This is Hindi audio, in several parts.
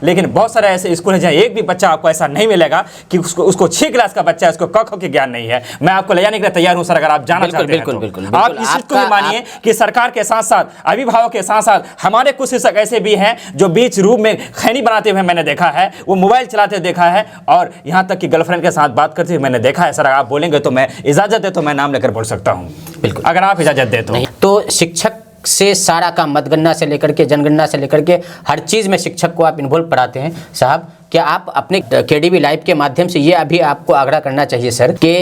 लेकिन बहुत सारे ऐसे स्कूल हैं जहाँ एक भी बच्चा आपको ऐसा नहीं मिलेगा कि उसको 6 क्लास का बच्चा है, उसको क ख के ज्ञान नहीं है। मैं आपको ले जाने के लिए तैयार हूं सर, अगर आप जाना चाहते हैं तो। आप इस चीज को भी मानिए कि सरकार के साथ साथ, अभिभावक के साथ साथ हमारे कुछ शिक्षक ऐसे भी हैं जो बीच रूम में खैनी बनाते हुए मैंने देखा है, वो मोबाइल चलाते देखा है, और यहां तक कि गर्लफ्रेंड के साथ बात करते हुए मैंने देखा है। सर आप बोलेंगे तो मैं इजाजत दे तो मैं नाम लेकर बोल सकता हूं, बिल्कुल, अगर आप इजाजत दे तो शिक्षक से सारा काम, मतगणना से लेकर के जनगणना से लेकर के हर चीज़ में शिक्षक को आप इन्वॉल्व पढ़ाते हैं साहब। क्या आप अपने केडीबी लाइव के माध्यम से ये अभी आपको आग्रह करना चाहिए सर कि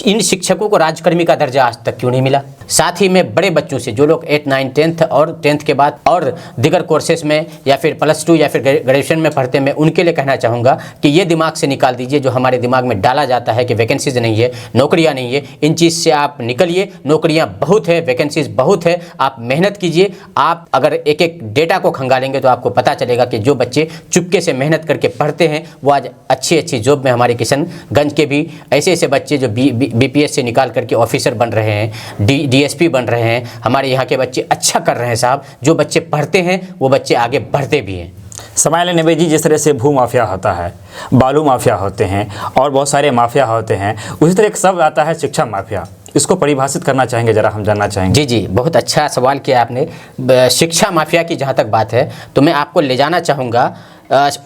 इन शिक्षकों को राजकर्मी का दर्जा आज तक क्यों नहीं मिला? साथ ही में बड़े बच्चों से जो लोग 8, 9, 10th और 10th के बाद और दिगर कोर्सेज में या फिर +2 या फिर ग्रेजुएशन में पढ़ते हैं, मैं उनके लिए कहना चाहूँगा कि ये दिमाग से निकाल दीजिए जो हमारे दिमाग में डाला जाता है कि वैकेंसीज नहीं है, नौकरियाँ नहीं है। इन चीज़ से आप निकलिए, नौकरियाँ बहुत है, वैकेंसीज बहुत है, आप मेहनत कीजिए। आप अगर एक एक डेटा को खंगालेंगे तो आपको पता चलेगा कि जो बच्चे चुपके से मेहनत करके पढ़ते हैं वो आज अच्छी अच्छी जॉब में, हमारे किशनगंज के भी ऐसे ऐसे बच्चे जो बीपीएस से निकाल करके ऑफिसर बन रहे हैं, डीएसपी बन रहे हैं, हमारे यहाँ के बच्चे अच्छा कर रहे हैं साहब। जो बच्चे पढ़ते हैं वो बच्चे आगे बढ़ते भी हैं। समाइल नबी जी, जिस तरह से भू माफिया होता है, बालू माफिया होते हैं और बहुत सारे माफिया होते हैं, उसी तरह एक शब्द आता है शिक्षा माफिया। इसको परिभाषित करना चाहेंगे, जरा हम जानना चाहेंगे। जी जी, बहुत अच्छा सवाल किया आपने। शिक्षा माफिया की जहाँ तक बात है तो मैं आपको ले जाना चाहूँगा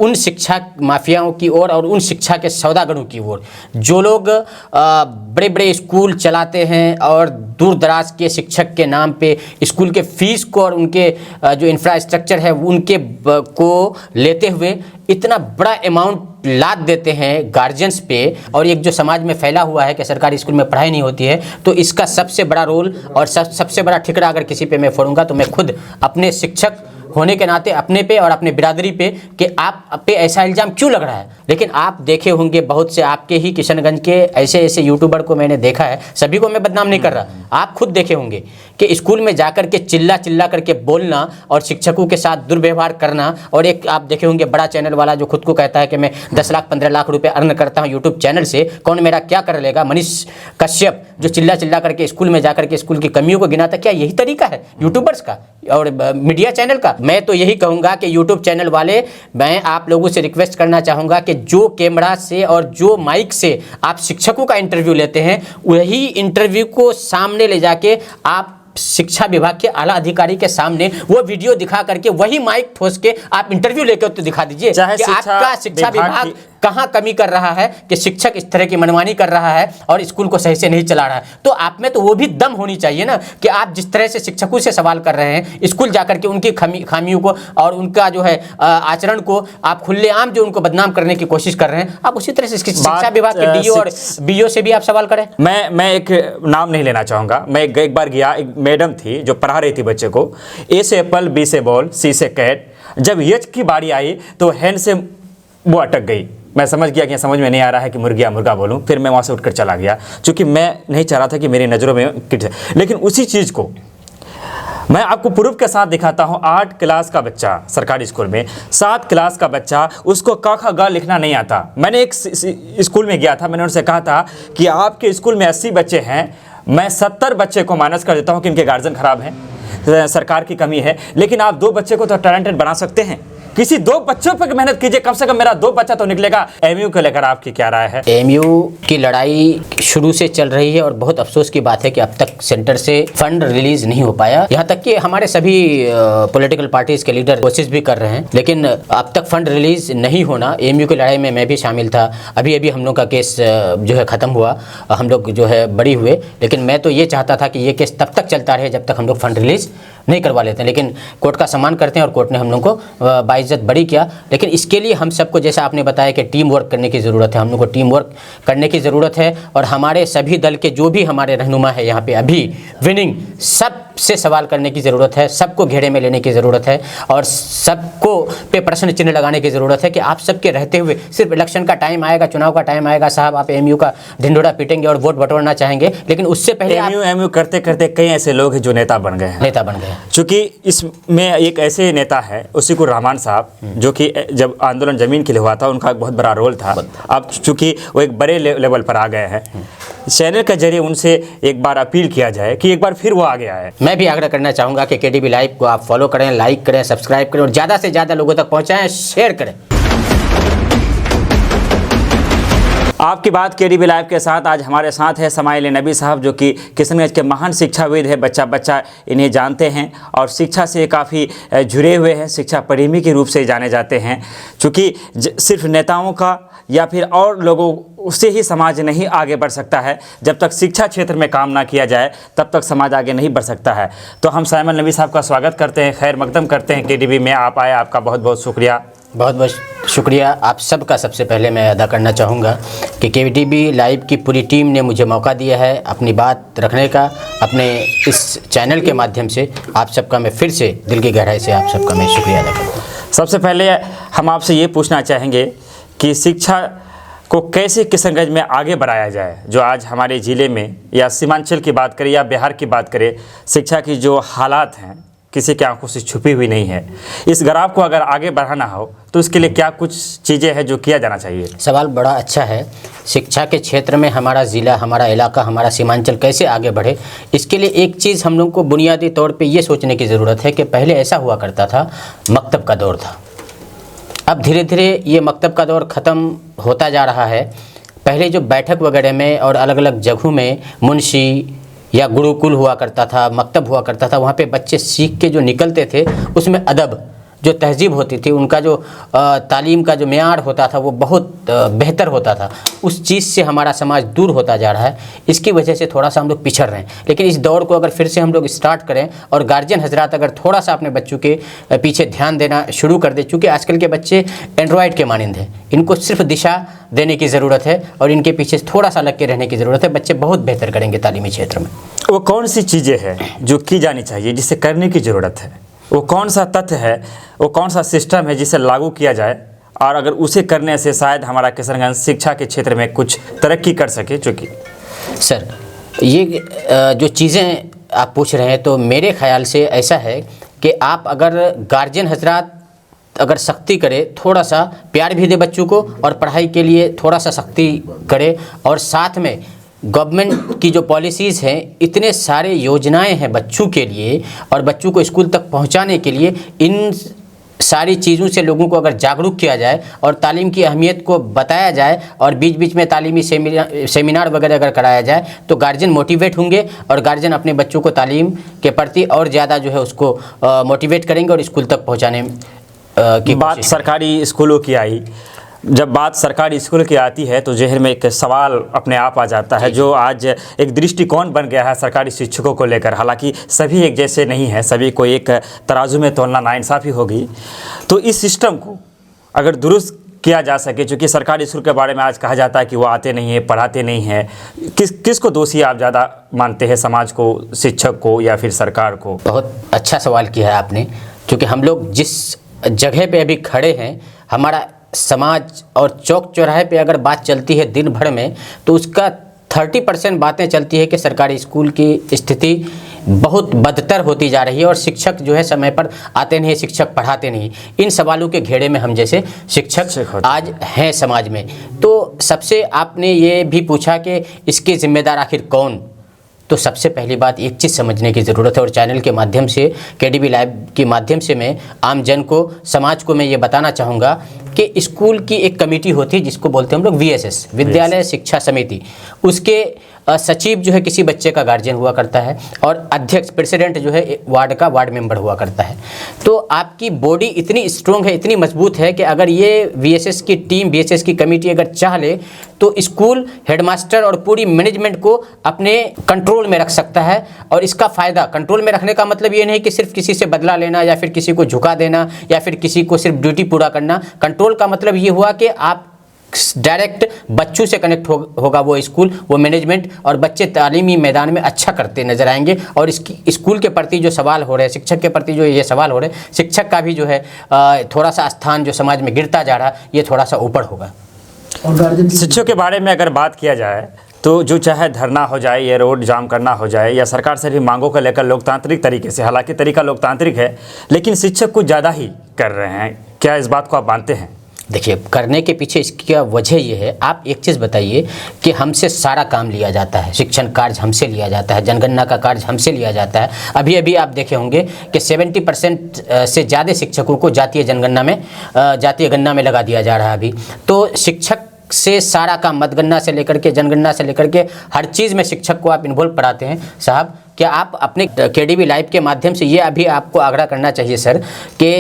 उन शिक्षा माफियाओं की ओर और उन शिक्षा के सौदागरों की ओर जो लोग बड़े बड़े स्कूल चलाते हैं और दूर दराज के शिक्षक के नाम पे स्कूल के फीस को और उनके जो इंफ्रास्ट्रक्चर है उनके को लेते हुए इतना बड़ा अमाउंट लाद देते हैं गार्जियंस पे, और एक जो समाज में फैला हुआ है कि सरकारी स्कूल में पढ़ाई नहीं होती है, तो इसका सबसे बड़ा रोल और सबसे बड़ा ठिकरा अगर किसी पे मैं फोड़ूंगा तो मैं खुद अपने शिक्षक होने के नाते अपने पे और अपने बिरादरी पे कि आप पे ऐसा इल्ज़ाम क्यों लग रहा है। लेकिन आप देखे होंगे बहुत से आपके ही किशनगंज के ऐसे ऐसे यूट्यूबर को मैंने देखा है, सभी को मैं बदनाम नहीं कर रहा, आप खुद देखे होंगे कि स्कूल में जाकर के चिल्ला करके बोलना और शिक्षकों के साथ दुर्व्यवहार करना। और एक आप देखे होंगे बड़ा चैनल वाला जो खुद को कहता है कि मैं 10 लाख 15 लाख रुपए अर्न करता हूँ यूट्यूब चैनल से, कौन मेरा क्या कर लेगा, मनीष कश्यप, जो चिल्ला करके स्कूल में जाकर के स्कूल की कमियों को गिनाता। क्या यही तरीका है यूट्यूबर्स का और मीडिया चैनल का? मैं तो यही कहूँगा कि यूट्यूब चैनल वाले, मैं आप लोगों से रिक्वेस्ट करना चाहूँगा कि जो कैमरा से और जो माइक से आप शिक्षकों का इंटरव्यू लेते हैं, वही इंटरव्यू को सामने ले जाके आप शिक्षा विभाग के आला अधिकारी के सामने वो वीडियो दिखा करके वही माइक ठोस के आप इंटरव्यू लेकर तो दिखा दीजिए कि आपका शिक्षा विभाग कहाँ कमी कर रहा है कि शिक्षक इस तरह की मनमानी कर रहा है और स्कूल को सही से नहीं चला रहा है। तो आप में तो वो भी दम होनी चाहिए ना कि आप जिस तरह से शिक्षकों से सवाल कर रहे हैं, स्कूल जाकर के उनकी खामियों को और उनका जो है आचरण को आप खुलेआम जो उनको बदनाम करने की कोशिश कर रहे हैं, आप उसी तरह से शिक्षा विभाग के डीओ और बीओ से भी आप सवाल करें। मैं एक नाम नहीं लेना चाहूँगा। मैं एक बार गया, एक मैडम थी जो पढ़ा रही थी बच्चे को, ए से एप्पल, बी से बॉल, सी से कैट। जब एच की बारी आई तो हैंड से वो अटक गई। मैं समझ गया कि समझ में नहीं आ रहा है कि मुर्गिया मुर्गा बोलूं। फिर मैं वहाँ से उठकर चला गया, क्योंकि मैं नहीं चाह रहा था कि मेरी नज़रों में किट है। लेकिन उसी चीज़ को मैं आपको प्रूफ के साथ दिखाता हूँ। 8 क्लास का बच्चा सरकारी स्कूल में, 7 क्लास का बच्चा, उसको क ख ग लिखना नहीं आता। मैंने एक स्कूल में गया था, मैंने उनसे कहा था कि आपके स्कूल में 80 बच्चे हैं, मैं 70 बच्चे को माइनस कर देता हूँ कि इनके गार्जियन खराब हैं, सरकार की कमी है, लेकिन आप 2 बच्चे को तो टैलेंटेड बना सकते हैं। किसी 2 बच्चों पर मेहनत कीजिए, कम से कम मेरा 2 बच्चा तो निकलेगा। एमयू को लेकर आपकी क्या राय है? एमयू की लड़ाई शुरू से चल रही है और बहुत अफसोस की बात है कि अब तक सेंटर से फंड रिलीज नहीं हो पाया। यहाँ तक कि हमारे सभी पॉलिटिकल पार्टीज के लीडर कोशिश भी कर रहे हैं, लेकिन अब तक फंड रिलीज नहीं होना। एमयू की लड़ाई में मैं भी शामिल था। अभी हम लोग का केस जो है ख़त्म हुआ, हम लोग जो है बरी हुए, लेकिन मैं तो ये चाहता था कि ये केस तब तक चलता रहे जब तक हम लोग फंड रिलीज नहीं करवा लेते हैं। लेकिन कोर्ट का सम्मान करते हैं और कोर्ट ने हम लोग को बाइज्जत बरी किया। लेकिन इसके लिए हम सबको, जैसा आपने बताया कि टीम वर्क करने की ज़रूरत है, हम लोग को टीम वर्क करने की ज़रूरत है। और हमारे सभी दल के जो भी हमारे रहनुमा है यहाँ पे अभी विनिंग, सब से सवाल करने की ज़रूरत है, सबको घेरे में लेने की ज़रूरत है और सबको पे प्रश्न चिन्ह लगाने की ज़रूरत है कि आप सबके रहते हुए सिर्फ इलेक्शन का टाइम आएगा, चुनाव का टाइम आएगा साहब, आप एमयू का ढिंढोरा पीटेंगे और वोट बटोरना चाहेंगे। लेकिन उससे पहले एमयू करते करते कई ऐसे लोग हैं जो नेता बन गए हैं। चूँकि इसमें एक ऐसे नेता है उसीकुर रहमान साहब, जो कि जब आंदोलन ज़मीन के लिए हुआ था उनका एक बहुत बड़ा रोल था। अब चूँकि वो एक बड़े लेवल पर आ गए हैं, चैनल के जरिए उनसे एक बार अपील किया जाए कि एक बार फिर वो आ गया है। मैं भी आग्रह करना चाहूँगा कि केडीबी लाइव को आप फॉलो करें, लाइक करें, सब्सक्राइब करें और ज़्यादा से ज़्यादा लोगों तक पहुँचाएं, शेयर करें। आपकी बात केडीबी लाइव के साथ आज हमारे साथ है समाइल नबी साहब, जो कि किशनगंज के महान शिक्षाविद है। बच्चा बच्चा इन्हें जानते हैं और शिक्षा से काफ़ी जुड़े हुए हैं, शिक्षा प्रेमी के रूप से जाने जाते हैं। चूँकि सिर्फ नेताओं का या फिर और लोगों उससे ही समाज नहीं आगे बढ़ सकता है। जब तक शिक्षा क्षेत्र में काम ना किया जाए तब तक समाज आगे नहीं बढ़ सकता है। तो हम समाइल नबी साहब का स्वागत करते हैं, खैर मकदम करते हैं केडीबी में। आप आए, आपका बहुत बहुत शुक्रिया। बहुत बहुत शुक्रिया आप सबका। सबसे पहले मैं अदा करना चाहूँगा कि केडीबी लाइव की पूरी टीम ने मुझे मौका दिया है अपनी बात रखने का अपने इस चैनल के माध्यम से। आप सबका मैं फिर से दिल की गहराई से आप सबका मैं शुक्रिया अदा करता हूँ। सबसे पहले हम आपसे ये पूछना चाहेंगे कि शिक्षा को कैसे किशनगंज में आगे बढ़ाया जाए। जो आज हमारे ज़िले में या सीमांचल की बात करें या बिहार की बात करें, शिक्षा की जो हालात हैं किसी की आंखों से छुपी हुई नहीं है। इस ग्राफ को अगर आगे बढ़ाना हो तो इसके लिए क्या कुछ चीज़ें हैं जो किया जाना चाहिए? सवाल बड़ा अच्छा है। शिक्षा के क्षेत्र में हमारा ज़िला, हमारा इलाका, हमारा सीमांचल कैसे आगे बढ़े, इसके लिए एक चीज़ हम लोग को बुनियादी तौर पे ये सोचने की ज़रूरत है कि पहले ऐसा हुआ करता था, मकतब का दौर था। अब धीरे धीरे ये मकतब का दौर ख़त्म होता जा रहा है। पहले जो बैठक वगैरह में और अलग अलग जगहों में मुंशी या गुरुकुल हुआ करता था, मकतब हुआ करता था, वहाँ पे बच्चे सीख के जो निकलते थे उसमें अदब, जो तहज़ीब होती थी, उनका जो तालीम का जो मेयार होता था वो बहुत बेहतर होता था। उस चीज़ से हमारा समाज दूर होता जा रहा है। इसकी वजह से थोड़ा सा हम लोग पिछड़ रहे हैं। लेकिन इस दौर को अगर फिर से हम लोग स्टार्ट करें और गार्जियन हजरात अगर थोड़ा सा अपने बच्चों के पीछे ध्यान देना शुरू कर दे, चूँकि आजकल के बच्चे एंड्रॉयड के मानंद हैं, इनको सिर्फ दिशा देने की ज़रूरत है और इनके पीछे थोड़ा सा लग के रहने की ज़रूरत है। बच्चे बहुत बेहतर करेंगे तालीमी क्षेत्र में। वो कौन सी चीज़ें हैं जो की जानी चाहिए, जिसे करने की ज़रूरत है? वो कौन सा तथ्य है, वो कौन सा सिस्टम है जिसे लागू किया जाए और अगर उसे करने से शायद हमारा किशनगंज शिक्षा के क्षेत्र में कुछ तरक्की कर सके? चूँकि सर ये जो चीज़ें आप पूछ रहे हैं तो मेरे ख़्याल से ऐसा है कि आप अगर गार्जियन हजरात अगर सख्ती करे, थोड़ा सा प्यार भी दे बच्चों को और पढ़ाई के लिए थोड़ा सा सख्ती करे, और साथ में गवर्नमेंट की जो पॉलिसीज़ हैं, इतने सारे योजनाएं हैं बच्चों के लिए और बच्चों को स्कूल तक पहुंचाने के लिए, इन सारी चीज़ों से लोगों को अगर जागरूक किया जाए और तालीम की अहमियत को बताया जाए और बीच बीच में तालीमी सेमिनार वगैरह अगर कराया जाए तो गार्जियन मोटिवेट होंगे और गार्जियन अपने बच्चों को तालीम के प्रति और ज़्यादा जो है उसको मोटिवेट करेंगे और स्कूल तक पहुँचाने की बात सरकारी स्कूलों की आई। जब बात सरकारी स्कूल की आती है तो जहन में एक सवाल अपने आप आ जाता है, जो आज एक दृष्टिकोण बन गया है सरकारी शिक्षकों को लेकर। हालांकि सभी एक जैसे नहीं हैं, सभी को एक तराजू में तोलना नाइंसाफ़ी होगी। तो इस सिस्टम को अगर दुरुस्त किया जा सके, चूँकि सरकारी स्कूल के बारे में आज कहा जाता है कि वो आते नहीं हैं, पढ़ाते नहीं हैं, किसको दोषी आप ज़्यादा मानते हैं, समाज को, शिक्षक को या फिर सरकार को? बहुत अच्छा सवाल किया है आपने, क्योंकि हम लोग जिस जगह पे अभी खड़े हैं, हमारा समाज और चौक चौराहे पे अगर बात चलती है दिन भर में तो उसका 30% बातें चलती है कि सरकारी स्कूल की स्थिति बहुत बदतर होती जा रही है और शिक्षक जो है समय पर आते नहीं, शिक्षक पढ़ाते नहीं। इन सवालों के घेरे में हम जैसे शिक्षक आज हैं समाज में। तो सबसे आपने ये भी पूछा कि इसके जिम्मेदार आखिर कौन, तो सबसे पहली बात एक चीज़ समझने की ज़रूरत है और चैनल के माध्यम से, केडीबी लाइव के माध्यम से मैं आम जन को, समाज को मैं ये बताना चाहूँगा कि स्कूल की एक कमेटी होती है जिसको बोलते हैं हम लोग वीएसएस, विद्यालय शिक्षा समिति। उसके सचिव जो है किसी बच्चे का गार्जियन हुआ करता है और अध्यक्ष, प्रेसिडेंट जो है वार्ड का वार्ड मेंबर हुआ करता है। तो आपकी बॉडी इतनी स्ट्रॉन्ग है, इतनी मजबूत है कि अगर ये वीएसएस की टीम, वीएसएस की कमेटी अगर चाह ले तो स्कूल, हेडमास्टर और पूरी मैनेजमेंट को अपने कंट्रोल में रख सकता है। और इसका फ़ायदा, कंट्रोल में रखने का मतलब ये नहीं कि सिर्फ किसी से बदला लेना या फिर किसी को झुका देना या फिर किसी को सिर्फ ड्यूटी पूरा करना। कंट्रोल का मतलब ये हुआ कि आप डायरेक्ट बच्चों से कनेक्ट होगा वो स्कूल, वो मैनेजमेंट, और बच्चे तालीमी मैदान में अच्छा करते नजर आएंगे। और इसकी स्कूल के प्रति जो सवाल हो रहे हैं, शिक्षक के प्रति जो ये सवाल हो रहे हैं, शिक्षक का भी जो है थोड़ा सा स्थान जो समाज में गिरता जा रहा है, ये थोड़ा सा ऊपर होगा। शिक्षकों के बारे में अगर बात किया जाए तो जो चाहे धरना हो जाए या रोड जाम करना हो जाए या सरकार से भी मांगों को लेकर लोकतांत्रिक तरीके से, हालांकि तरीका लोकतांत्रिक है लेकिन शिक्षक कुछ ज़्यादा ही कर रहे हैं, क्या इस बात को आप मानते हैं? देखिए, करने के पीछे इसकी वजह ये है, आप एक चीज़ बताइए कि हमसे सारा काम लिया जाता है, शिक्षण कार्य हमसे लिया जाता है, जनगणना का कार्य हमसे लिया जाता है। अभी अभी आप देखे होंगे कि 70% से ज़्यादा शिक्षकों को जातीय जनगणना में, जातीय गणना में लगा दिया जा रहा है अभी। तो शिक्षक से सारा काम, मतगणना से लेकर के जनगणना से लेकर के हर चीज़ में शिक्षक को आप इन्वॉल्व पढ़ाते हैं साहब। क्या आप अपने केडीबी लाइव के माध्यम से ये अभी आपको आग्रह करना चाहिए सर कि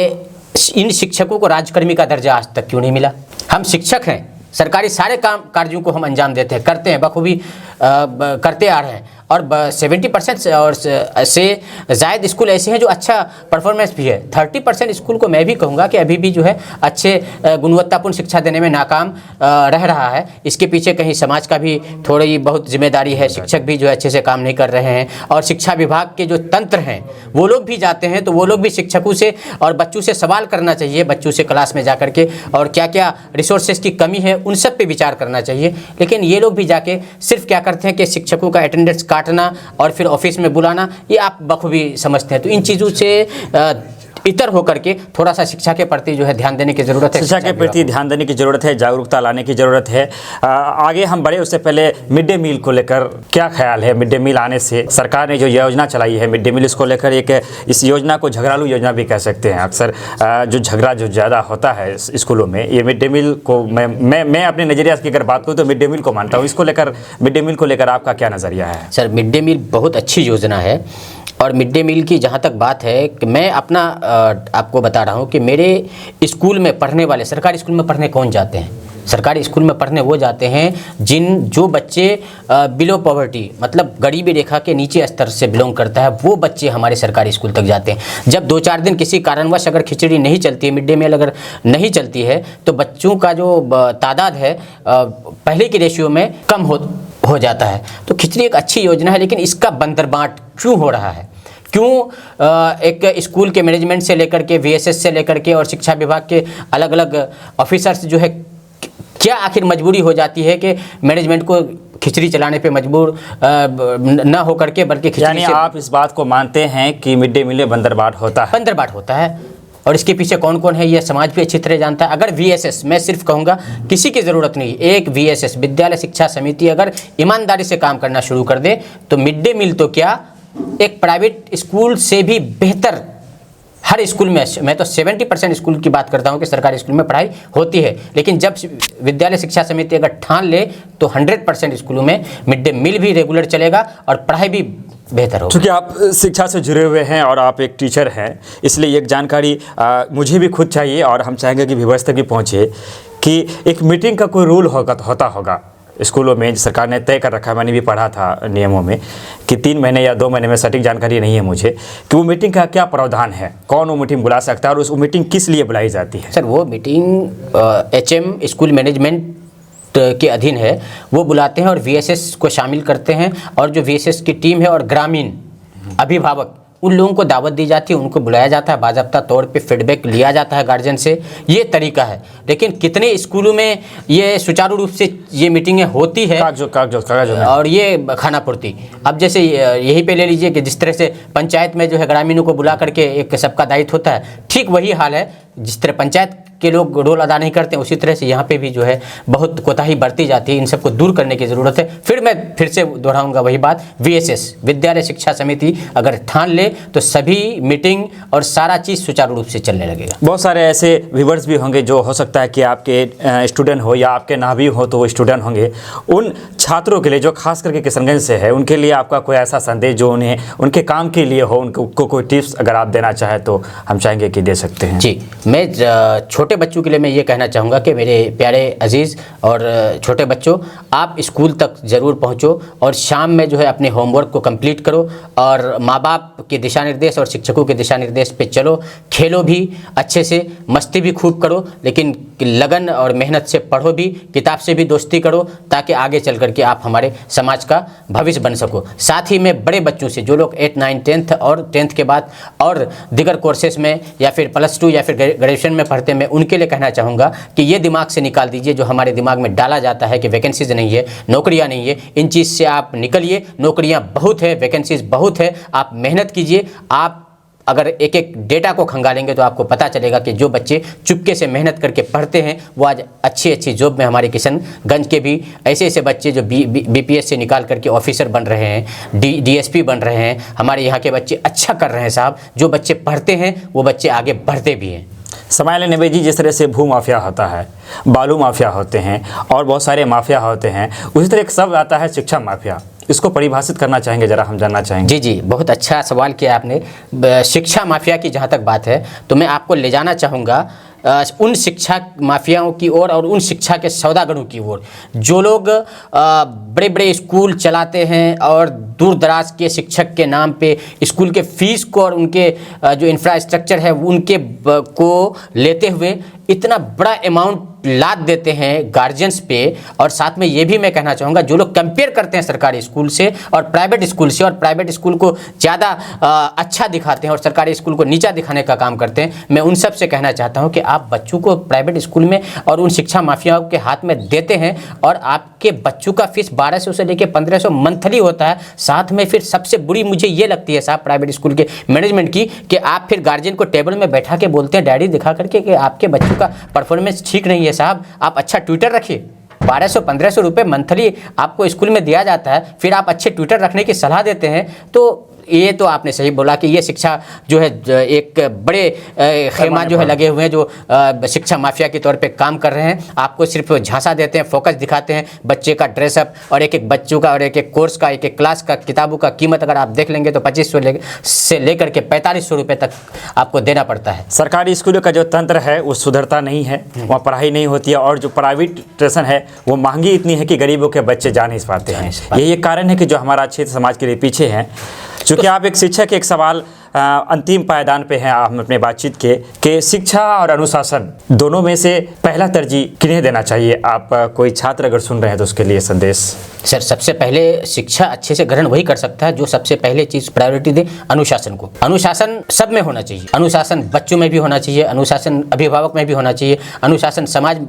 इन शिक्षकों को राजकर्मी का दर्जा आज तक क्यों नहीं मिला? हम शिक्षक हैं, सरकारी सारे काम कार्यों को हम अंजाम देते हैं, करते हैं, बखूबी करते आ रहे हैं, और 70% और से ज़ायद स्कूल ऐसे हैं जो अच्छा परफॉर्मेंस भी है। 30% स्कूल को मैं भी कहूँगा कि अभी भी जो है अच्छे गुणवत्तापूर्ण शिक्षा देने में नाकाम रह रहा है। इसके पीछे कहीं समाज का भी थोड़ी बहुत जिम्मेदारी है, शिक्षक भी जो है अच्छे से काम नहीं कर रहे हैं, और शिक्षा विभाग के जो तंत्र हैं वो लोग भी जाते हैं तो वो लोग भी शिक्षकों से और बच्चों से सवाल करना चाहिए, बच्चों से क्लास में जा कर के, और क्या क्या रिसोर्सेज की कमी है उन सब पे विचार करना चाहिए। लेकिन ये लोग भी जाके सिर्फ क्या करते हैं कि शिक्षकों का अटेंडेंस काटना और फिर ऑफिस में बुलाना, ये आप बखूबी समझते हैं। तो इन चीज़ों से इतर होकर के थोड़ा सा शिक्षा के प्रति जो है ध्यान देने की ज़रूरत है। शिक्षा के प्रति ध्यान देने की ज़रूरत है, जागरूकता लाने की ज़रूरत है। आगे हम बढ़े उससे पहले मिड डे मील को लेकर क्या ख्याल है? मिड डे मील आने से सरकार ने जो योजना चलाई है मिड डे मील, इसको लेकर एक इस योजना को झगड़ालू योजना भी कह सकते हैं। अक्सर जो झगड़ा जो ज़्यादा होता है स्कूलों में, ये मिड डे मील को मैं अपने नज़रिया की अगर बात करूँ तो मिड डे मील को मानता हूँ। इसको लेकर, मिड डे मील को लेकर आपका क्या नज़रिया है? सर, मिड डे मील बहुत अच्छी योजना है, और मिड डे मील की जहाँ तक बात है कि मैं अपना आपको बता रहा हूँ कि मेरे स्कूल में पढ़ने वाले, सरकारी स्कूल में पढ़ने कौन जाते हैं? सरकारी स्कूल में पढ़ने वो जाते हैं जो बच्चे बिलो पॉवर्टी, मतलब गरीबी रेखा के नीचे स्तर से बिलोंग करता है, वो बच्चे हमारे सरकारी स्कूल तक जाते हैं। जब 2-4 दिन किसी कारणवश अगर खिचड़ी नहीं चलती है, मिड डे मील अगर नहीं चलती है, तो बच्चों का जो तादाद है पहले की रेशियो में कम हो जाता है। तो खिचड़ी एक अच्छी योजना है, लेकिन इसका बंदरबाट क्यों हो रहा है? क्यों एक स्कूल के मैनेजमेंट से लेकर के, वीएसएस से लेकर के, और शिक्षा विभाग के अलग अलग ऑफिसर्स जो है, क्या आखिर मजबूरी हो जाती है कि मैनेजमेंट को खिचड़ी चलाने पे मजबूर न होकर के, बल्कि खिचड़ी यानी आप इस बात को मानते हैं कि मिड डे मील में बंदरबाट होता है? बंदरबाट होता है, और इसके पीछे कौन कौन है ये समाज भी अच्छी तरह जानता है। अगर वीएसएस, मैं सिर्फ कहूँगा किसी की ज़रूरत नहीं, एक वीएसएस विद्यालय शिक्षा समिति अगर ईमानदारी से काम करना शुरू कर दे तो मिड डे मील तो क्या, एक प्राइवेट स्कूल से भी बेहतर हर स्कूल में, मैं तो 70% स्कूल की बात करता हूँ कि सरकारी स्कूल में पढ़ाई होती है, लेकिन जब विद्यालय शिक्षा समिति अगर ठान ले तो 100% स्कूलों में मिड डे मील भी रेगुलर चलेगा और पढ़ाई भी बेहतर होगा। क्योंकि आप शिक्षा से जुड़े हुए हैं और आप एक टीचर हैं, इसलिए एक जानकारी मुझे भी खुद चाहिए, और हम चाहेंगे कि व्यूअर्स तक भी पहुँचे कि एक मीटिंग का कोई रूल होता होगा स्कूलों में। सरकार ने तय कर रखा है, मैंने भी पढ़ा था नियमों में कि 3 महीने या 2 महीने में, सटीक जानकारी नहीं है मुझे, कि वो मीटिंग का क्या प्रावधान है, कौन वो मीटिंग बुला सकता है और उस मीटिंग किस लिए बुलाई जाती है? सर, वो मीटिंग एचएम स्कूल मैनेजमेंट के अधीन है, वो बुलाते हैं और वीएसएस को शामिल करते हैं, और जो वीएसएस की टीम है और ग्रामीण अभिभावक, उन लोगों को दावत दी जाती है, उनको बुलाया जाता है, बाज़ाब्ता तौर पे फीडबैक लिया जाता है गार्जियन से। ये तरीका है, लेकिन कितने स्कूलों में ये सुचारू रूप से ये मीटिंगें होती है कागज और ये खाना पूर्ति। अब जैसे यहीं पे ले लीजिए कि जिस तरह से पंचायत में जो है ग्रामीणों को बुला करके एक सबका दायित्व होता है, ठीक वही हाल है। जिस तरह पंचायत के लोग रोल अदा नहीं करते, उसी तरह से यहाँ पे भी जो है बहुत कोताही बरती जाती है। इन सबको दूर करने की ज़रूरत है। फिर से दोहराऊंगा वही बात, वीएसएस विद्यालय शिक्षा समिति अगर ठान ले तो सभी मीटिंग और सारा चीज़ सुचारू रूप से चलने लगेगा। बहुत सारे ऐसे व्यूअर्स भी होंगे जो हो सकता है कि आपके स्टूडेंट हो या आपके ना भी हो तो वो स्टूडेंट होंगे। उन छात्रों के लिए जो खास करके किशनगंज से है, उनके लिए आपका कोई ऐसा संदेश जो उन्हें उनके काम के लिए हो, उनको कोई टिप्स अगर आप देना चाहें तो हम चाहेंगे कि दे सकते हैं। जी, मैं छोटे बच्चों के लिए मैं ये कहना चाहूँगा कि मेरे प्यारे अजीज़ और छोटे बच्चों, आप स्कूल तक ज़रूर पहुँचो और शाम में जो है अपने होमवर्क को कंप्लीट करो और माँ बाप के दिशा निर्देश और शिक्षकों के दिशा निर्देश पे चलो। खेलो भी अच्छे से, मस्ती भी खूब करो, लेकिन लगन और मेहनत से पढ़ो भी, किताब से भी दोस्ती करो, ताकि आगे चल करके आप हमारे समाज का भविष्य बन सको। साथ ही मैं बड़े बच्चों से, जो लोग 8, 9, 10th और 10th के बाद और दिगर कोर्सेज में या फिर +2 या फिर ग्रेजुएशन में पढ़ते, मैं उनके लिए कहना चाहूँगा कि ये दिमाग से निकाल दीजिए जो हमारे दिमाग में डाला जाता है कि वैकेंसीज नहीं है, नौकरियाँ नहीं है। इन चीज़ से आप निकलिए। नौकरियाँ बहुत है, वैकेंसीज बहुत है, आप मेहनत कीजिए। आप अगर एक एक डेटा को खंगालेंगे तो आपको पता चलेगा कि जो बच्चे चुपके से मेहनत करके पढ़ते हैं वो आज अच्छी अच्छी जॉब में, हमारे किशनगंज के भी ऐसे बच्चे जो बीपीएस से निकाल करके ऑफिसर बन रहे हैं, डीएसपी बन रहे हैं। हमारे यहाँ के बच्चे अच्छा कर रहे हैं साहब। जो बच्चे पढ़ते हैं वो बच्चे आगे बढ़ते भी हैं। समाइल नबी जी, जिस तरह से भू माफिया होता है, बालू माफिया होते हैं और बहुत सारे माफिया होते हैं, उसी तरह एक शब्द आता है शिक्षा माफिया। इसको परिभाषित करना चाहेंगे, जरा हम जानना चाहेंगे। जी जी, बहुत अच्छा सवाल किया आपने। शिक्षा माफिया की जहाँ तक बात है तो मैं आपको ले जाना चाहूँगा उन शिक्षा माफियाओं की ओर और उन शिक्षा के सौदागरों की ओर जो लोग बड़े बड़े स्कूल चलाते हैं और दूर दराज के शिक्षक के नाम पे स्कूल के फीस को और उनके जो इंफ्रास्ट्रक्चर है उनके को लेते हुए इतना बड़ा अमाउंट लाद देते हैं गार्जियंस पे। और साथ में ये भी मैं कहना चाहूँगा, जो लोग कंपेयर करते हैं सरकारी स्कूल से और प्राइवेट स्कूल से, और प्राइवेट स्कूल को ज़्यादा अच्छा दिखाते हैं और सरकारी स्कूल को नीचा दिखाने का काम करते हैं, मैं उन सब से कहना चाहता हूँ कि आप बच्चों को प्राइवेट स्कूल में और उन शिक्षा माफियाओं के हाथ में देते हैं और आपके बच्चों का फीस 1200 से लेकर 1500 मंथली होता है। साथ में फिर सबसे बुरी मुझे ये लगती है साहब प्राइवेट स्कूल के मैनेजमेंट की, कि आप फिर गार्जियन को टेबल में बैठा के बोलते हैं डायरी दिखा करके कि आपके बच्चों का परफॉर्मेंस ठीक नहीं है साहब, आप अच्छा ट्विटर रखिए। 1200-1500 रुपये मंथली आपको स्कूल में दिया जाता है, फिर आप अच्छे ट्विटर रखने की सलाह देते हैं। तो ये तो आपने सही बोला कि ये शिक्षा जो है एक बड़े खेमा जो है लगे हुए हैं जो शिक्षा माफिया के तौर पे काम कर रहे हैं। आपको सिर्फ झांसा देते हैं, फोकस दिखाते हैं, बच्चे का ड्रेसअप और एक एक बच्चों का और एक एक कोर्स का, एक एक क्लास का किताबों का कीमत अगर आप देख लेंगे तो 2500 से लेकर के 4500 रुपये तक आपको देना पड़ता है। सरकारी स्कूलों का जो तंत्र है वो सुधरता नहीं है, वहाँ पढ़ाई नहीं होती है और जो प्राइवेट ट्यूशन है वो महंगी इतनी है कि गरीबों के बच्चे जा नहीं पाते हैं। यही एक कारण है कि जो हमारा क्षेत्र समाज के लिए पीछे हैं। चूँकि आप एक शिक्षक, एक सवाल अंतिम पायदान पे हैं हम अपने बातचीत के, कि शिक्षा और अनुशासन दोनों में से पहला तरजीह किन्हें देना चाहिए? आप कोई छात्र अगर सुन रहे हैं तो उसके लिए संदेश। सर, सबसे पहले शिक्षा अच्छे से ग्रहण वही कर सकता है जो सबसे पहले चीज़ प्रायोरिटी दे अनुशासन को। अनुशासन सब में होना चाहिए, अनुशासन बच्चों में भी होना चाहिए, अनुशासन अभिभावक में भी होना चाहिए, अनुशासन समाज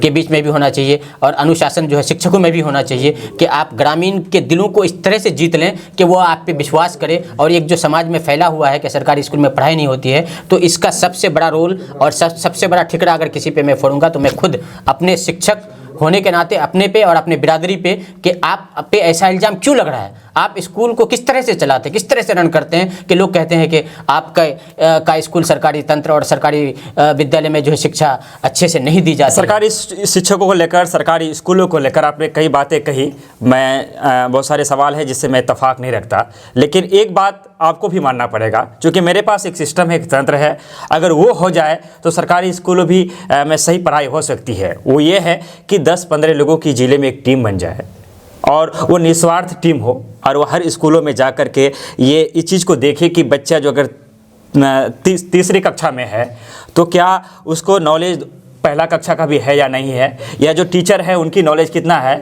के बीच में भी होना चाहिए और अनुशासन जो है शिक्षकों में भी होना चाहिए कि आप ग्रामीण के दिलों को इस तरह से जीत लें कि वो आप पे विश्वास करें। और एक जो समाज में फैला हुआ है कि सरकारी स्कूल में पढ़ाई नहीं होती है, तो इसका सबसे बड़ा रोल और सबसे बड़ा ठिकरा अगर किसी पे मैं फोड़ूंगा तो मैं खुद अपने शिक्षक होने के नाते अपने पे और अपने बिरादरी पे कि आप पे ऐसा इल्ज़ाम क्यों लग रहा है, आप स्कूल को किस तरह से चलाते हैं, किस तरह से रन करते हैं कि लोग कहते हैं कि आपका स्कूल सरकारी तंत्र और सरकारी विद्यालय में जो है शिक्षा अच्छे से नहीं दी जाती। सरकारी शिक्षकों को लेकर, सरकारी स्कूलों को लेकर आपने कई बातें कही, मैं बहुत सारे सवाल हैं जिससे मैं इत्तेफाक नहीं रखता, लेकिन एक बात आपको भी मानना पड़ेगा, क्योंकि मेरे पास एक सिस्टम है, एक तंत्र है, अगर वो हो जाए तो सरकारी स्कूलों भी में सही पढ़ाई हो सकती है। वो ये है कि 10-15 लोगों की ज़िले में एक टीम बन जाए और वो निस्वार्थ टीम हो और वो हर स्कूलों में जा कर के ये इस चीज़ को देखे कि बच्चा जो अगर तीसरी कक्षा में है तो क्या उसको नॉलेज पहला कक्षा का भी है या नहीं है, या जो टीचर है उनकी नॉलेज कितना है।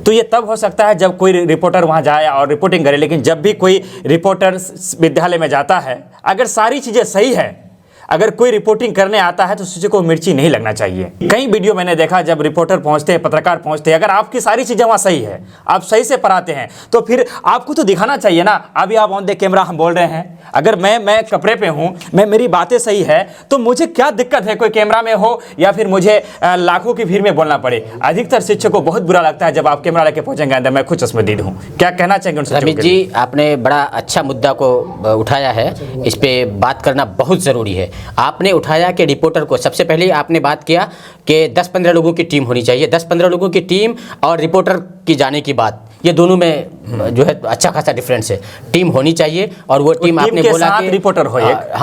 तो ये तब हो सकता है जब कोई रिपोर्टर वहाँ जाए और रिपोर्टिंग करे। लेकिन जब भी कोई रिपोर्टर विद्यालय में जाता है, अगर सारी चीज़ें सही है, अगर कोई रिपोर्टिंग करने आता है तो किसी को मिर्ची नहीं लगना चाहिए। कई वीडियो मैंने देखा जब रिपोर्टर पहुंचते हैं, पत्रकार पहुंचते हैं, अगर आपकी सारी चीज़ें वहाँ सही है, आप सही से पढ़ाते हैं, तो फिर आपको तो दिखाना चाहिए ना। अभी आप ऑन द कैमरा हम बोल रहे हैं, अगर मैं कपड़े पे हूँ, मेरी बातें सही है, तो मुझे क्या दिक्कत है कोई कैमरा में हो या फिर मुझे लाखों की भीड़ में बोलना पड़े। अधिकतर शिक्षक को बहुत बुरा लगता है जब आप कैमरा लेके पहुँचेंगे अंदर, मैं खुद चश्मदीद हूँ। क्या कहना चाहेंगे उन रमेश जी, आपने बड़ा अच्छा मुद्दा को उठाया है, इस पर बात करना बहुत ज़रूरी है। आपने उठाया कि रिपोर्टर को, सबसे पहले आपने बात किया कि 10-15 लोगों की टीम होनी चाहिए। 10-15 लोगों की टीम और रिपोर्टर की जाने की बात, ये दोनों में जो है अच्छा खासा डिफरेंस है। टीम होनी चाहिए और वो टीम आपने बोला कि रिपोर्टर हो,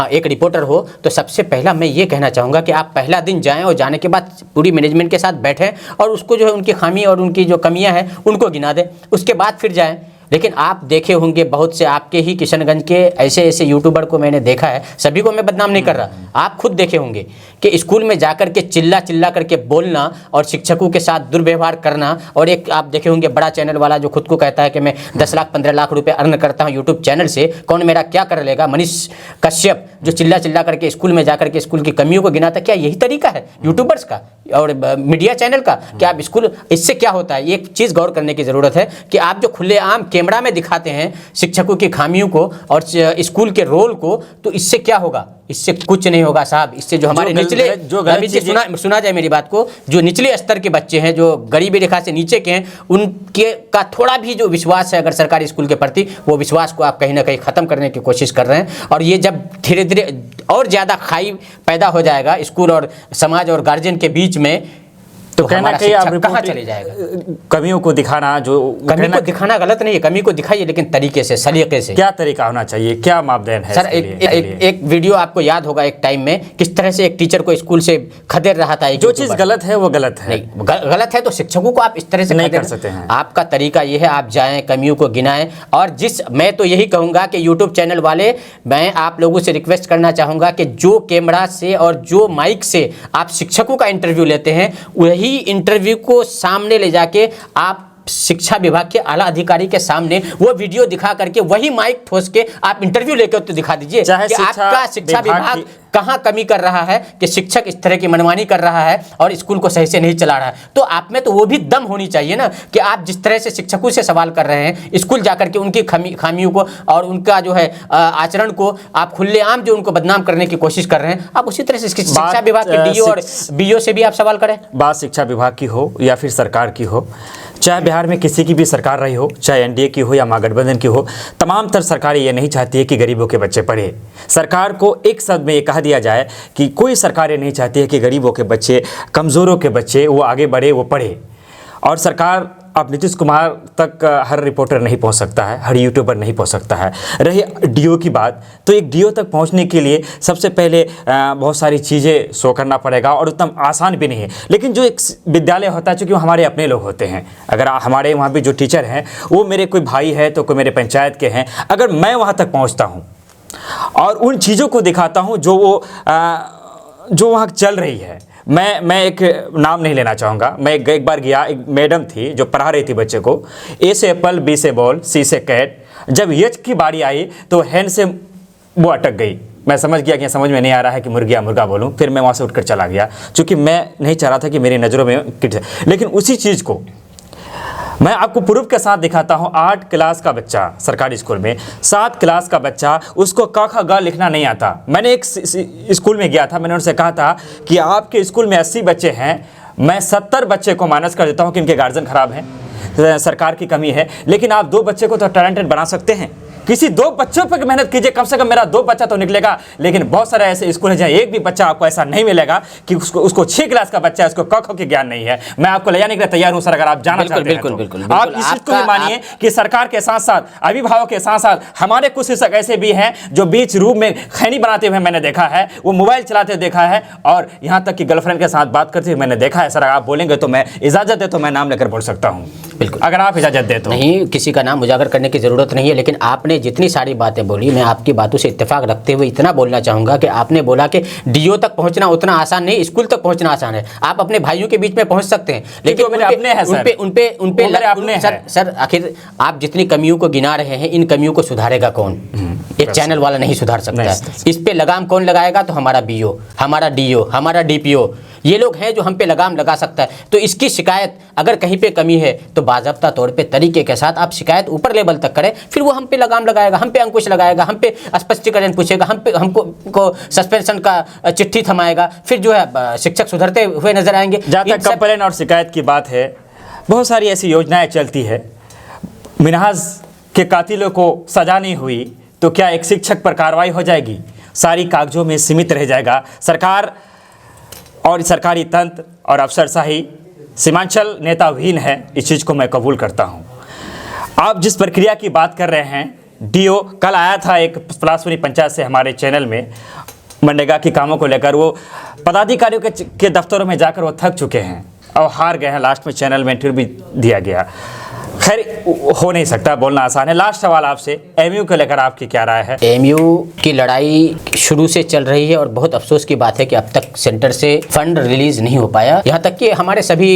एक रिपोर्टर हो। तो सबसे पहला मैं ये कहना चाहूँगा कि आप पहला दिन जाएं और जाने के बाद पूरी मैनेजमेंट के साथ बैठें और उसको जो है उनकी खामी और उनकी जो कमियाँ हैं उनको गिना दें, उसके बाद फिर जाएँ। लेकिन आप देखे होंगे बहुत से आपके ही किशनगंज के ऐसे यूट्यूबर को मैंने देखा है, सभी को मैं बदनाम नहीं कर रहा, आप खुद देखे होंगे कि स्कूल में जाकर के चिल्ला करके बोलना और शिक्षकों के साथ दुर्व्यवहार करना। और एक आप देखे होंगे बड़ा चैनल वाला जो खुद को कहता है कि मैं 10 लाख 15 लाख रुपए अर्न करता हूँ यूट्यूब चैनल से, कौन मेरा क्या कर लेगा, मनीष कश्यप, जो चिल्ला करके स्कूल में जाकर के स्कूल की कमियों को गिनाता। क्या यही तरीका है यूट्यूबर्स का और मीडिया चैनल का? क्या आप स्कूल, इससे क्या होता है? एक चीज़ गौर करने की ज़रूरत है कि आप जो खुलेआम कैमरा में दिखाते हैं शिक्षकों की खामियों को और स्कूल के रोल को, तो इससे क्या होगा? इससे कुछ नहीं होगा साहब। इससे जो हमारे निचले, सुना जाए मेरी बात को, जो निचले स्तर के बच्चे हैं, जो गरीबी रेखा से नीचे के हैं, उनके का थोड़ा भी जो विश्वास है अगर सरकारी स्कूल के प्रति, वो विश्वास को आप कहीं ना कहीं ख़त्म करने की कोशिश कर रहे हैं। और ये जब धीरे धीरे और ज़्यादा खाई पैदा हो जाएगा स्कूल और समाज और गार्जियन के बीच में, तो कहना कहीं आप कहाँ चले जाएगा? कमियों को दिखाना, जो कमी को दिखाना गलत नहीं है, कमी को दिखाइए लेकिन तरीके से, सलीके से। क्या तरीका होना चाहिए, क्या मापदंड है सर? एक वीडियो आपको याद होगा एक टाइम में, किस तरह से एक टीचर को स्कूल से खदेड़ रहा था। जो चीज गलत है वो गलत है। नहीं, गलत है तो शिक्षकों को आप इस तरह से नहीं कर सकते हैं। आपका तरीका ये है, आप जाएं, कमियों को गिनाएं। और मैं तो यही कहूंगा कि यूट्यूब चैनल वाले, मैं आप लोगों से रिक्वेस्ट करना चाहूंगा कि जो कैमरा से और जो माइक से आप शिक्षकों का इंटरव्यू लेते हैं, वही इंटरव्यू को सामने ले जाके आप शिक्षा विभाग के आला अधिकारी के सामने वो वीडियो दिखा करके, वही माइक ठोस के आप इंटरव्यू लेकर तो दिखा दीजिए कि आपका शिक्षा विभाग कहां कमी कर रहा है, कि शिक्षक इस तरह की मनमानी कर रहा है और स्कूल को सही से नहीं चला रहा है। तो आप में तो वो भी दम होनी चाहिए ना, कि आप जिस तरह से शिक्षकों से सवाल कर रहे हैं, स्कूल जाकर के उनकी खामियों को और उनका जो है आचरण को आप खुलेआम जो उनको बदनाम करने की कोशिश कर रहे हैं, आप उसी तरह से शिक्षा विभाग के डीओ और बीओ से भी आप सवाल करें। बात शिक्षा विभाग की हो या फिर सरकार की हो, चाहे बिहार में किसी की भी सरकार रही हो, चाहे एनडीए की हो या महागठबंधन की हो, तमाम तर सरकारें ये नहीं चाहती है कि गरीबों के बच्चे पढ़े। सरकार को एक शब्द में ये कहा दिया जाए कि कोई सरकार ये नहीं चाहती है कि गरीबों के बच्चे, कमज़ोरों के बच्चे वो आगे बढ़े, वो पढ़े। और सरकार, अब नीतीश कुमार तक हर रिपोर्टर नहीं पहुंच सकता है, हर यूट्यूबर नहीं पहुंच सकता है। रही डीओ की बात, तो एक डीओ तक पहुंचने के लिए सबसे पहले बहुत सारी चीज़ें शो करना पड़ेगा और उतना आसान भी नहीं है। लेकिन जो एक विद्यालय होता है, चूँकि वो हमारे अपने लोग होते हैं, अगर हमारे वहाँ भी जो टीचर हैं वो मेरे कोई भाई है तो कोई मेरे पंचायत के हैं, अगर मैं वहाँ तक पहुँचता हूँ और उन चीज़ों को दिखाता हूँ जो वहाँ चल रही है। मैं एक नाम नहीं लेना चाहूँगा। मैं एक बार गया, एक मैडम थी जो पढ़ा रही थी बच्चे को, ए से एप्पल, बी से बॉल, सी से कैट। जब एच की बारी आई तो हैंड से वो अटक गई। मैं समझ गया कि समझ में नहीं आ रहा है कि मुर्गा बोलूँ। फिर मैं वहाँ से उठकर चला गया, क्योंकि मैं नहीं चाह रहा था कि मेरी नज़रों में किट। लेकिन उसी चीज़ को मैं आपको प्रूफ के साथ दिखाता हूँ। 8 क्लास का बच्चा सरकारी स्कूल में, 7 क्लास का बच्चा, उसको क ख ग लिखना नहीं आता। मैंने एक स्कूल में गया था, मैंने उनसे कहा था कि आपके स्कूल में 80 बच्चे हैं, मैं 70 बच्चे को माइनस कर देता हूँ कि इनके गार्जियन खराब हैं, सरकार की कमी है, लेकिन आप 2 बच्चे को तो टैलेंटेड बना सकते हैं। किसी 2 बच्चों पर मेहनत कीजिए, कम से कम मेरा 2 बच्चा तो निकलेगा। लेकिन बहुत सारे ऐसे स्कूल हैं जहाँ एक भी बच्चा आपको ऐसा नहीं मिलेगा कि उसको 6 क्लास का बच्चा है, उसको क ख के ज्ञान नहीं है। मैं आपको ले जाने के लिए तैयार हूँ सर, अगर आप जाना चाहते हैं तो। आप इस चीज को भी मानिए कि सरकार के साथ साथ, अभिभावक के साथ साथ हमारे कुछ शिक्षक ऐसे भी हैं जो बीच रूम में खैनी बनाते हुए मैंने देखा है, वो मोबाइल चलाते देखा है, और यहाँ तक कि गर्लफ्रेंड के साथ बात करते हुए मैंने देखा है। सर आप बोलेंगे तो मैं इजाजत दे तो मैं नाम लेकर बोल सकता हूँ, बिल्कुल, अगर आप इजाजत दे तो। नहीं, किसी का नाम उजागर करने की जरूरत नहीं है, लेकिन आपने जितनी सारी बातें बोली, मैं आपकी बातों से इत्तेफाक रखते हुए इतना बोलना चाहूंगा कि आपने बोला कि डीओ तक पहुंचना उतना आसान नहीं, स्कूल तक पहुंचना आसान है। आप अपने भाइयों के बीच में पहुंच सकते हैं, लेकिन उनपे सर आखिर आप जितनी कमियों को गिना रहे हैं, इन कमियों को सुधारेगा कौन? एक चैनल वाला नहीं सुधार सकता है। इस पे लगाम कौन लगाएगा? तो हमारा बीओ, हमारा डीओ, हमारा डीपीओ, ये लोग हैं जो हम पे लगाम लगा सकता है। तो इसकी शिकायत अगर कहीं पे कमी है तो बाज़ाब्ता तौर पे तरीके के साथ आप शिकायत ऊपर लेवल तक करें, फिर वो हम पे लगाम लगाएगा, हम पे अंकुश लगाएगा, हम पे स्पष्टीकरण पूछेगा, हमको सस्पेंशन का चिट्ठी थमाएगा, फिर जो है शिक्षक सुधरते हुए नजर आएंगे। जहाँ तक कंप्लेन और शिकायत की बात है, बहुत सारी ऐसी योजनाएं चलती है। मिनहाज के कातिलों को सजा नहीं हुई तो क्या एक शिक्षक पर कार्रवाई हो जाएगी? सारी कागजों में सीमित रह जाएगा। सरकार और सरकारी तंत्र और अफसरशाही सीमांचल नेताविहीन है, इस चीज़ को मैं कबूल करता हूँ। आप जिस प्रक्रिया की बात कर रहे हैं, डीओ कल आया था एक पलासपुरी पंचायत से हमारे चैनल में, मनरेगा के कामों को लेकर। वो पदाधिकारियों के दफ्तरों में जाकर वो थक चुके हैं और हार गए हैं। लास्ट में चैनल में इंटरव्यू भी दिया गया। खैर हो नहीं सकता, बोलना आसान है। लास्ट सवाल आपसे, एमयू को लेकर आपकी क्या राय है? एमयू की लड़ाई शुरू से चल रही है और बहुत अफसोस की बात है कि अब तक सेंटर से फंड रिलीज नहीं हो पाया। यहाँ तक कि हमारे सभी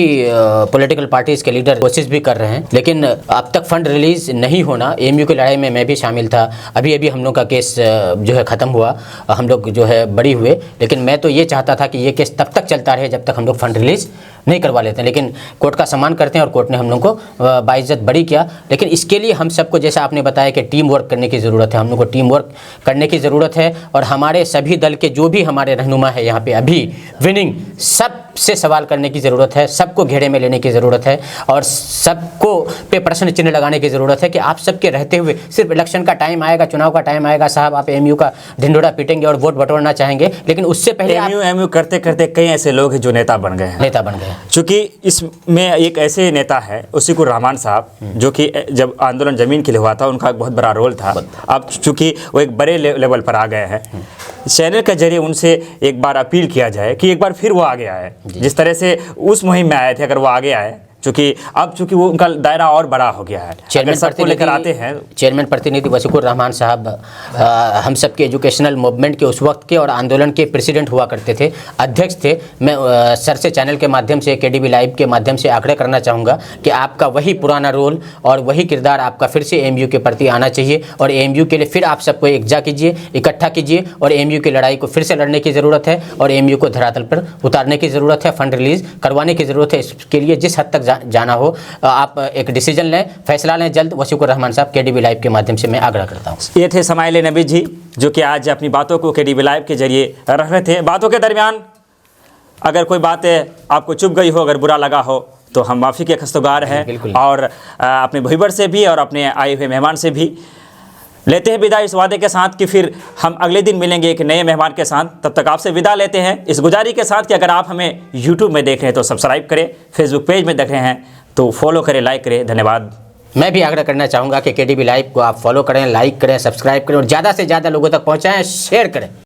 पॉलिटिकल पार्टीज के लीडर कोशिश भी कर रहे हैं, लेकिन अब तक फंड रिलीज नहीं होना। एमयू की लड़ाई में मैं भी शामिल था। अभी हम लोग का केस जो है ख़त्म हुआ, हम लोग जो है बरी हुए, लेकिन मैं तो ये चाहता था कि ये केस तब तक चलता रहे जब तक हम लोग फंड रिलीज नहीं करवा लेते हैं। लेकिन कोर्ट का सम्मान करते हैं और कोर्ट ने हम लोग को बाइज्जत इज्जत बढ़ी क्या, लेकिन इसके लिए हम सबको, जैसा आपने बताया कि टीम वर्क करने की ज़रूरत है, हम लोग को टीम वर्क करने की ज़रूरत है। और हमारे सभी दल के जो भी हमारे रहनुमा है यहाँ पे अभी विनिंग, सबसे सवाल करने की ज़रूरत है, सबको घेरे में लेने की ज़रूरत है और सबको पे प्रश्न चिन्ह लगाने की ज़रूरत है कि आप सबके रहते हुए सिर्फ इलेक्शन का टाइम आएगा, चुनाव का टाइम आएगा, साहब आप एमयू का ढिंढोरा पीटेंगे और वोट बटोरना चाहेंगे, लेकिन उससे पहले आप एमयू करते करते कई ऐसे लोग हैं जो नेता बन गए हैं। नेता बन गए। चूँकि इसमें एक ऐसे नेता है उसीकुर रहमान साहब, जो कि जब आंदोलन ज़मीन के लिए हुआ था उनका एक बहुत बड़ा रोल था। अब चूँकि वो एक बड़े लेवल पर आ गए हैं, चैनल के जरिए उनसे एक बार अपील किया जाए कि एक बार फिर वो आगे आए, जिस तरह से उस मुहिम में आए थे, अगर वो आगे आए, चूँकि वो उनका दायरा और बड़ा हो गया है। चेयरमैन सबको लेकर आते हैं। चेयरमैन प्रतिनिधि वसीकुर रहमान साहब हम सबके एजुकेशनल मूवमेंट के उस वक्त के और आंदोलन के प्रेसिडेंट हुआ करते थे, अध्यक्ष थे। मैं सर से चैनल के माध्यम से, केडीबी लाइव के माध्यम से आग्रह करना चाहूँगा कि आपका वही पुराना रोल और वही किरदार आपका फिर से एमयू के प्रति आना चाहिए और एमयू के लिए फिर आप सबको इकट्ठा कीजिए और एमयू की लड़ाई को फिर से लड़ने की ज़रूरत है और एमयू को धरातल पर उतारने की ज़रूरत है, फंड रिलीज करवाने की ज़रूरत है। इसके लिए जिस हद तक जाना हो आप एक डिसीजन लें, फैसला लें जल्द। वसीकुर रहमान साहब, केडीबी लाइव के माध्यम से मैं आग्रह करता हूँ। ये थे समाइल नबी जी, जो कि आज अपनी बातों को केडीबी लाइव के जरिए रख रहे थे। बातों के दरमियान अगर कोई बात आपको चुभ गई हो, अगर बुरा लगा हो, तो हम माफ़ी के खस्तगार हैं और अपने व्यूअर से भी और अपने आए हुए मेहमान से भी लेते हैं विदा, इस वादे के साथ कि फिर हम अगले दिन मिलेंगे एक नए मेहमान के साथ। तब तक आपसे विदा लेते हैं इस गुजारिश के साथ कि अगर आप हमें यूट्यूब में देख रहे हैं तो सब्सक्राइब करें, फेसबुक पेज में देख रहे हैं तो फॉलो करें, लाइक करें। धन्यवाद। मैं भी आग्रह करना चाहूँगा कि केडीबी लाइव को आप फॉलो करें, लाइक करें, सब्सक्राइब करें और ज़्यादा से ज़्यादा लोगों तक पहुँचाएँ, शेयर करें।